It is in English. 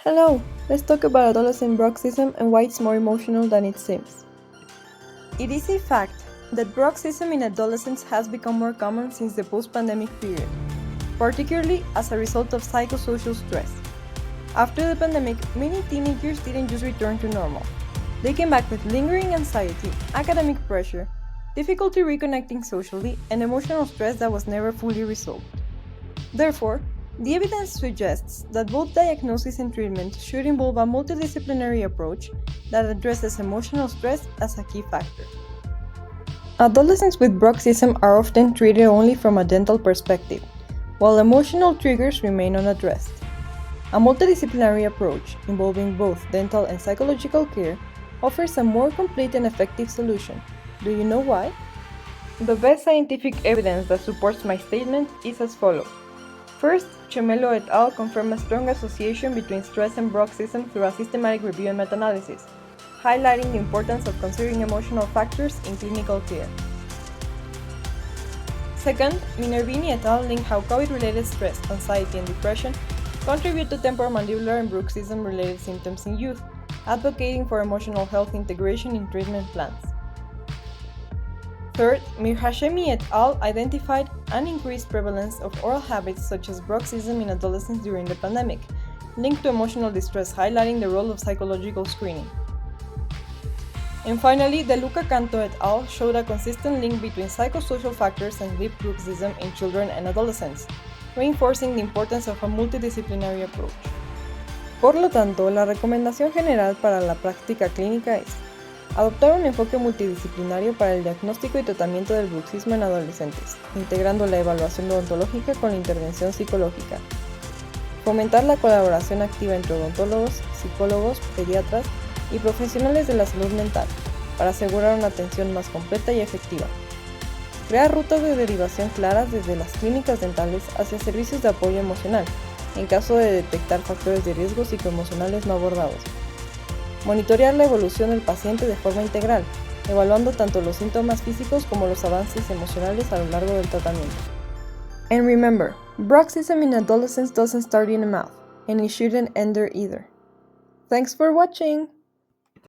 Hello, let's talk about adolescent bruxism and why it's more emotional than it seems. It is a fact that bruxism in adolescents has become more common since the post-pandemic period, particularly as a result of psychosocial stress. After the pandemic, many teenagers didn't just return to normal. They came back with lingering anxiety, academic pressure, difficulty reconnecting socially, and emotional stress that was never fully resolved. Therefore, the evidence suggests that both diagnosis and treatment should involve a multidisciplinary approach that addresses emotional stress as a key factor. Adolescents with bruxism are often treated only from a dental perspective, while emotional triggers remain unaddressed. A multidisciplinary approach involving both dental and psychological care offers a more complete and effective solution. Do you know why? The best scientific evidence that supports my statement is as follows. First, Chemelo et al. Confirm a strong association between stress and bruxism through a systematic review and meta-analysis, highlighting the importance of considering emotional factors in clinical care. Second, Minervini et al. Link how COVID-related stress, anxiety, and depression contribute to temporomandibular and bruxism-related symptoms in youth, advocating for emotional health integration in treatment plans. Third, Mir Hashemi et al. Identified an increased prevalence of oral habits such as bruxism in adolescents during the pandemic, linked to emotional distress, highlighting the role of psychological screening. And finally, De Luca Canto et al. Showed a consistent link between psychosocial factors and sleep bruxism in children and adolescents, reinforcing the importance of a multidisciplinary approach. Por lo tanto, la recomendación general para la práctica clínica es adoptar un enfoque multidisciplinario para el diagnóstico y tratamiento del bruxismo en adolescentes, integrando la evaluación odontológica con la intervención psicológica. Fomentar la colaboración activa entre odontólogos, psicólogos, pediatras y profesionales de la salud mental, para asegurar una atención más completa y efectiva. Crear rutas de derivación claras desde las clínicas dentales hacia servicios de apoyo emocional, en caso de detectar factores de riesgo psicoemocionales no abordados. Monitorear la evolución del paciente de forma integral, evaluando tanto los síntomas físicos como los avances emocionales a lo largo del tratamiento. And remember, bruxism in adolescents doesn't start in the mouth, and it shouldn't end there either. Thanks for watching!